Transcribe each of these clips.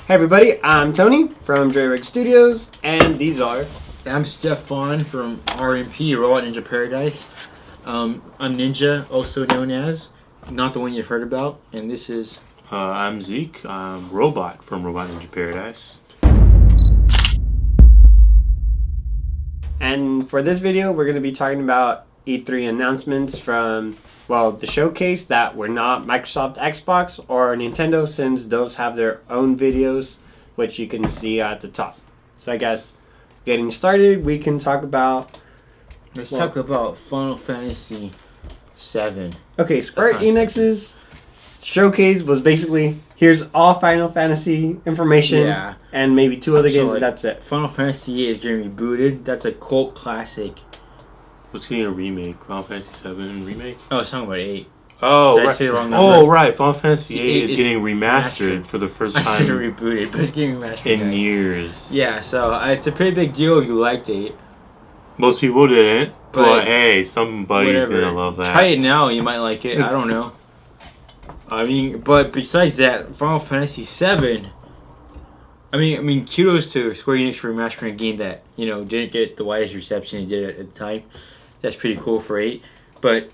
Hey everybody, I'm Tony from Dre Studios, and these are... I'm Stefan from RMP, Robot Ninja Paradise. I'm Ninja, also known as, not the one you've heard about, and this is... I'm Zeke, I'm Robot from Robot Ninja Paradise. And for this video, we're going to be talking about E3 announcements from, well, the showcase that were not Microsoft Xbox or Nintendo, since those have their own videos, which you can see at the top. So I guess, getting started, we can talk about... Let's talk about Final Fantasy VII. Okay, Square Enix's showcase was basically, here's all Final Fantasy information, and maybe two other games, and that's it. Final Fantasy VIII is getting rebooted. That's a cult classic. What's getting a remake? Final Fantasy VII remake? Oh, I was talking about 8. Oh, Did I right. say the wrong number? Oh, right. Final Fantasy VIII is getting remastered. for the first I said time rebooted, but it's getting remastered in years. Yeah, so it's a pretty big deal if you liked 8. Most people didn't, but hey, somebody's whatever. gonna love that. Try it now, you might like it. I don't know. I mean, but besides that, Final Fantasy VII. I mean, kudos to Square Enix for remastering a game that didn't get the widest reception it did at the time. That's pretty cool for 8. But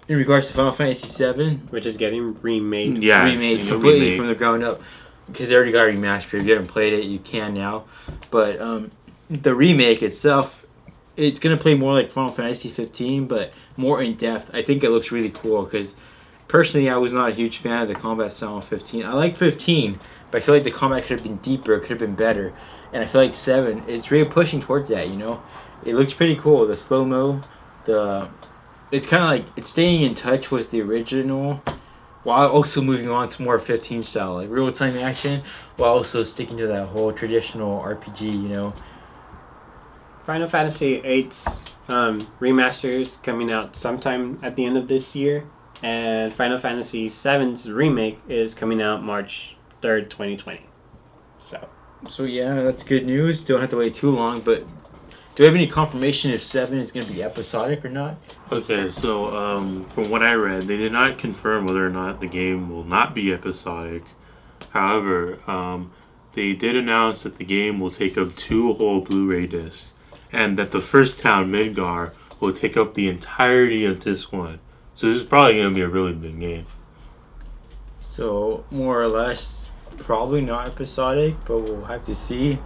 in regards to Final Fantasy VII, which is getting remade, remade completely from the ground up, because they already got remastered. If you haven't played it, you can now. But the remake itself, it's gonna play more like Final Fantasy 15, but more in depth. I think it looks really cool because personally, I was not a huge fan of the combat style of 15. I like 15, but I feel like the combat could have been deeper, could have been better. And I feel like 7, it's really pushing towards that. It looks pretty cool. The slow mo, it's kind of like it's staying in touch with the original, while also moving on to more 15 style, like real time action, while also sticking to that whole traditional RPG. Final Fantasy VIII's remasters coming out sometime at the end of this year, and Final Fantasy VII's remake is coming out March 3rd, 2020. So yeah, that's good news. Don't have to wait too long, but do we have any confirmation if 7 is going to be episodic or not? Okay, so from what I read, they did not confirm whether or not the game will not be episodic. However, they did announce that the game will take up 2 whole Blu-ray discs, and that the first town, Midgar, will take up the entirety of disc 1. So this is probably going to be a really big game. So, more or less, probably not episodic, but we'll have to see.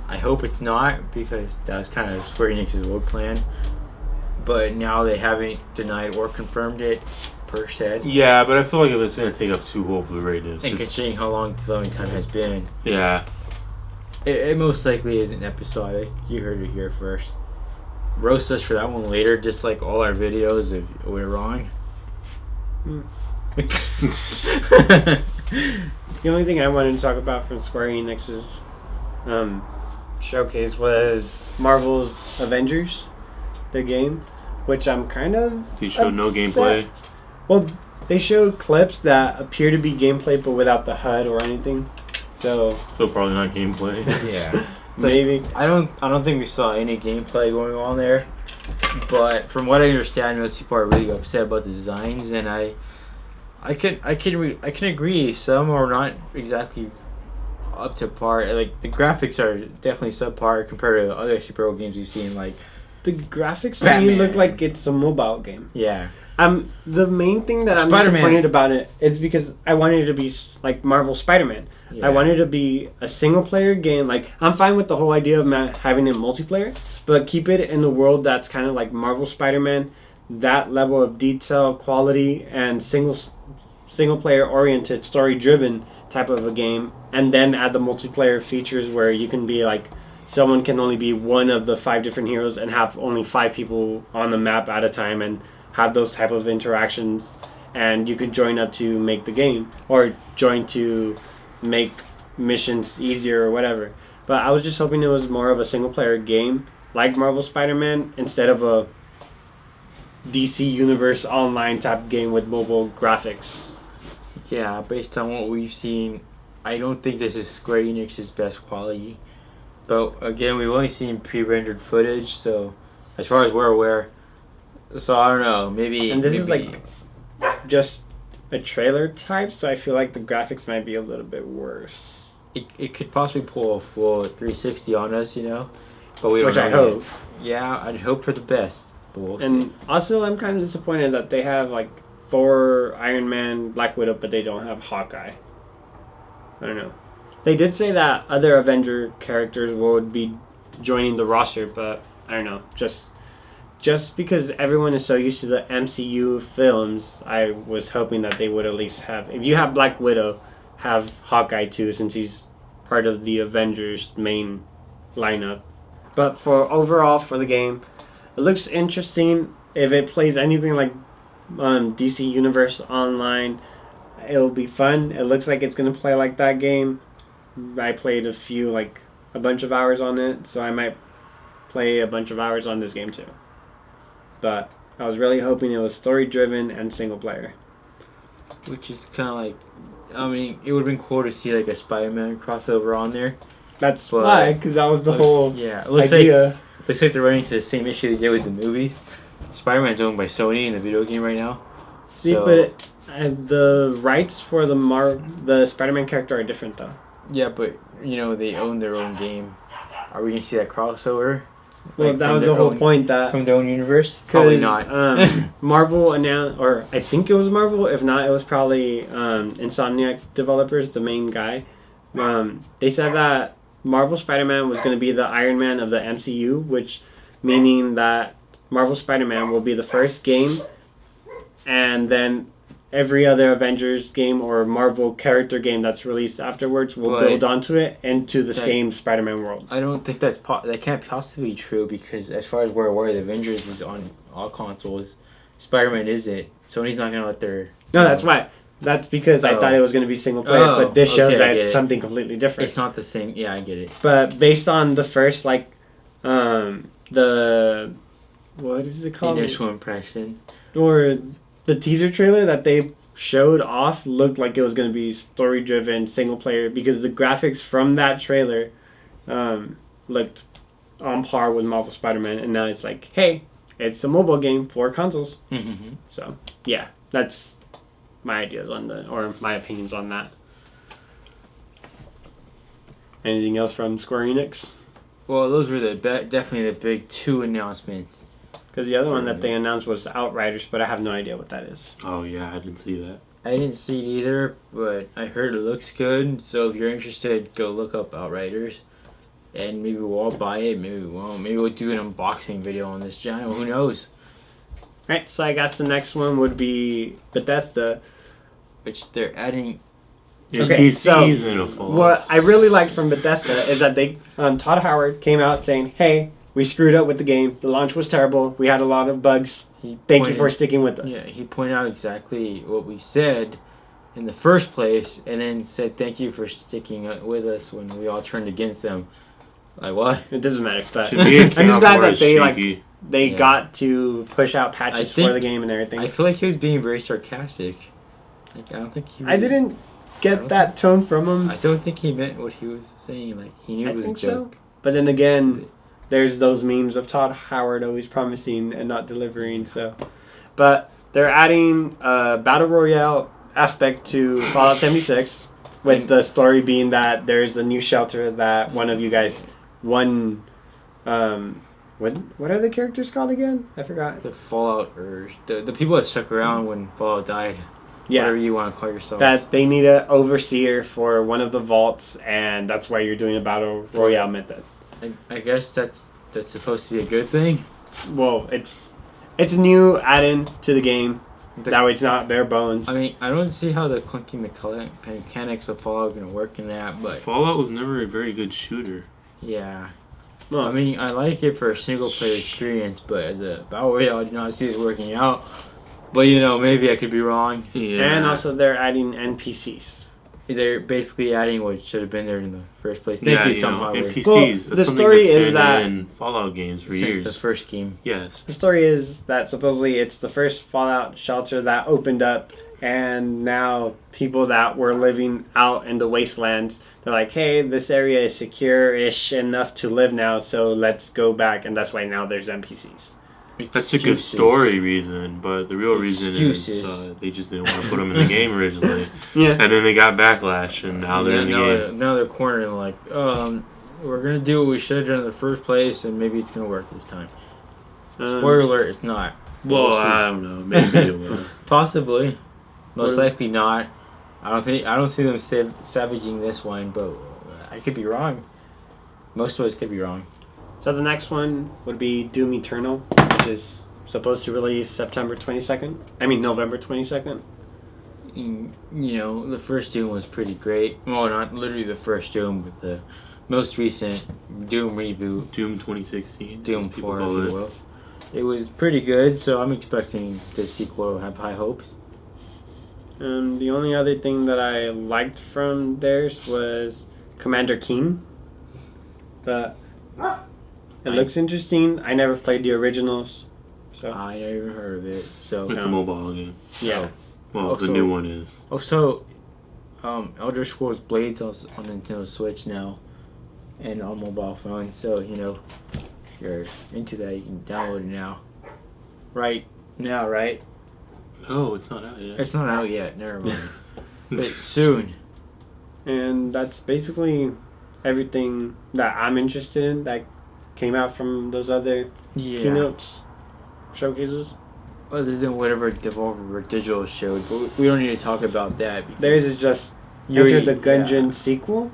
I hope it's not, because that was kind of Square Enix's old plan. But now they haven't denied or confirmed it, per se. Yeah, but I feel like if it's going to take up 2 whole Blu-ray discs... And considering how long development time has been... Yeah. It most likely isn't episodic. You heard it here first. Roast us for that one later, just like all our videos if we're wrong. The only thing I wanted to talk about from Square Enix's showcase was Marvel's Avengers, the game, which I'm kind of He showed no upset. gameplay. Well, they showed clips that appear to be gameplay, but without the HUD or anything. So probably not gameplay. Yeah. Maybe. I don't think we saw any gameplay going on there, but from what I understand, most people are really upset about the designs, and I can agree. Some are not exactly up to par. Like the graphics are definitely subpar compared to other superhero games we've seen. Like The graphics to me look like it's a mobile game. Yeah. The main thing that I'm Spider-Man. disappointed about it is because I wanted it to be like Marvel Spider-Man. Yeah. I wanted it to be a single-player game. Like, I'm fine with the whole idea of having it multiplayer, but keep it in the world that's kind of like Marvel Spider-Man. That level of detail, quality, and single-player oriented, story-driven type of a game, and then add the multiplayer features where you can be like, someone can only be one of the 5 different heroes and have only 5 people on the map at a time and have those type of interactions, and you could join up to make the game or join to make missions easier or whatever. But I was just hoping it was more of a single player game like Marvel Spider-Man instead of a DC Universe online type game with mobile graphics. Yeah, based on what we've seen, I don't think this is Square Enix's best quality. But again, we've only seen pre-rendered footage, so as far as we're aware, so I don't know, maybe... And this is like just a trailer type, so I feel like the graphics might be a little bit worse. it could possibly pull a full 360 on us, but we don't Which know I yet. hope. Yeah, I'd hope for the best, but we'll see. And also, I'm kind of disappointed that they have like Thor, Iron Man, Black Widow, but they don't have Hawkeye. I don't know. They did say that other Avenger characters would be joining the roster, but I don't know. Just because everyone is so used to the MCU films, I was hoping that they would at least have. If you have Black Widow, have Hawkeye too, since he's part of the Avengers main lineup. But for the game, it looks interesting. If it plays anything like DC Universe Online, it'll be fun. It looks like it's gonna play like that game. I played a bunch of hours on it, so I might play a bunch of hours on this game too. But I was really hoping it was story driven and single player. Which is kind of like, I mean, it would have been cool to see like a Spider-Man crossover on there. That's But- why, because that was the whole Yeah, it looks idea. like they're running into the same issue they did with the movies. Spider-Man's owned by Sony in the video game right now. See, so- but the rights for the Spider-Man character are different though. Yeah, but they own their own game. Are we gonna see that crossover? Well, Like, that from was their the whole own- point that From their own universe? Probably not. Marvel announced, or I think it was Marvel. If not, it was probably Insomniac developers, the main guy. They said that Marvel Spider-Man was going to be the Iron Man of the MCU, which meaning that Marvel Spider-Man will be the first game, and then every other Avengers game or Marvel character game that's released afterwards will But- build onto it into the That- same Spider-Man world. I don't think that can't possibly be true because as far as we're aware, the Avengers is on all consoles. Spider-Man isn't. Sony's not gonna let their. No, that's why. That's because I Oh. thought it was going to be single player, Oh, but this shows okay, that I get it's it. something completely different. It's not the same. Yeah, I get it. But based on the first, the what is it called? Initial impression. Or the teaser trailer that they showed off looked like it was going to be story driven, single player, because the graphics from that trailer looked on par with Marvel Spider-Man, and now it's like, hey, it's a mobile game for consoles. Mm-hmm. So yeah, that's my ideas on my opinions on that. Anything else from Square Enix? Well, those were definitely the big two announcements. Because the other one that they announced was Outriders, but I have no idea what that is. Oh yeah, I didn't see that. I didn't see it either, but I heard it looks good. So if you're interested, go look up Outriders, and maybe we'll all buy it. Maybe we won't. Maybe we'll do an unboxing video on this channel. Who knows? Right, so I guess the next one would be Bethesda. Which they're adding. Okay, so season of Fallout. what I really liked from Bethesda is that they Todd Howard came out saying, "Hey, we screwed up with the game. The launch was terrible. We had a lot of bugs. He Thank you pointed- for sticking with us." Yeah, he pointed out exactly what we said in the first place, and then said thank you for sticking with us when we all turned against them. Like what? It doesn't matter, but To be a I'm just glad cowboy that is they cheeky. they Yeah. got to push out patches I think- for the game and everything. I feel like he was being very sarcastic. Like I don't think he. I didn't get that tone from him. I don't think he meant what he was saying. Like he knew I it was a think joke. so. But then again, there's those memes of Todd Howard always promising and not delivering. So, but they're adding a battle royale aspect to Fallout 76, with the story being that there's a new shelter that one of you guys, what are the characters called again? I forgot. The Fallout or the people that stuck around when Fallout died. Yeah. Whatever you want to call yourself. That they need an overseer for one of the vaults, and that's why you're doing a battle royale method. I guess that's supposed to be a good thing. Well, it's a new add-in to the game. That way, it's not bare bones. I mean, I don't see how the clunky mechanics of Fallout are gonna work in that, but Fallout was never a very good shooter. yeah. Well, I mean, I like it for a single player experience, but as a battle royale, I do not see it working out. But maybe I could be wrong. Yeah. and also they're adding NPCs. They're basically adding what should have been there in the first place. Thank you, Tom Howard. NPCs. Well, that's the something story that's is been that- in Fallout games for Since years. the first game. Yes. The story is that supposedly it's the first Fallout shelter that opened up, and now people that were living out in the wastelands, they're like, hey, this area is secure-ish enough to live now, so let's go back, and that's why now there's NPCs. That's a good story reason, but the real reason is they just didn't want to put them in the game originally. Yeah. And then they got backlash, and now they're in the game. Now they're cornering like, we're gonna do what we should have done in the first place, and maybe it's gonna work this time. Spoiler alert: it's not. Well, I don't know. Maybe it will. Possibly. Most likely not. I don't see them savaging this one, but I could be wrong. Most of us could be wrong. So the next one would be Doom Eternal, which is supposed to release November 22nd. You know, the first Doom was pretty great. Well, not literally the first Doom, but the most recent Doom reboot. Doom 2016. Doom 4, if you will. It was pretty good, so I'm expecting the sequel to have high hopes. The only other thing that I liked from theirs was Commander Keen. But it looks interesting. I never played the originals. So I never even heard of it. So it's a mobile game. Yeah. Well, the new one is. Also, Elder Scrolls Blades on Nintendo Switch now, and on mobile phones. So if you're into that, you can download it now. Right now, right? Oh, it's not out yet. It's not out yet. Never mind. But soon. And that's basically everything that I'm interested in that came out from those other keynotes, showcases. Other than whatever Devolver Digital showed, but we don't need to talk about that. Theirs is just Enter the Gungeon sequel.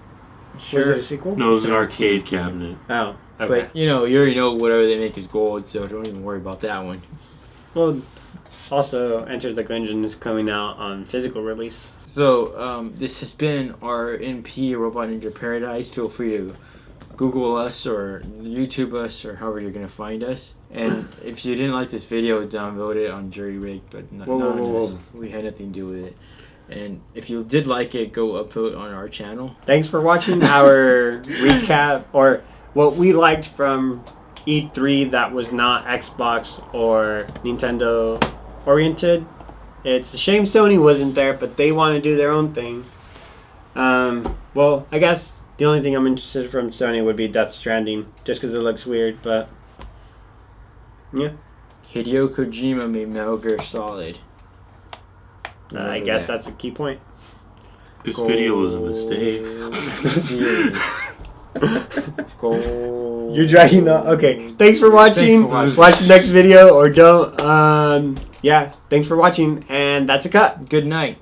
Sure. Was it a sequel? No, it was an arcade cabinet. Oh, okay. But you already know whatever they make is gold, so don't even worry about that one. Well, also Enter the Gungeon is coming out on physical release. So this has been our NP Robot Ninja Paradise. Feel free to Google us or YouTube us or however you're gonna find us. And if you didn't like this video, download it on Jury Rig, but not us. We had nothing to do with it. And if you did like it, go upload on our channel. Thanks for watching our recap or what we liked from E3 that was not Xbox or Nintendo oriented. It's a shame Sony wasn't there, but they want to do their own thing. Well, I guess the only thing I'm interested from Sony would be Death Stranding, just because it looks weird, but yeah. Hideo Kojima made Metal Gear Solid. I guess that's a key point. This video was a mistake. You're dragging the... Okay, thanks for watching. Watch the next video or don't. Yeah, thanks for watching, and that's a cut. Good night.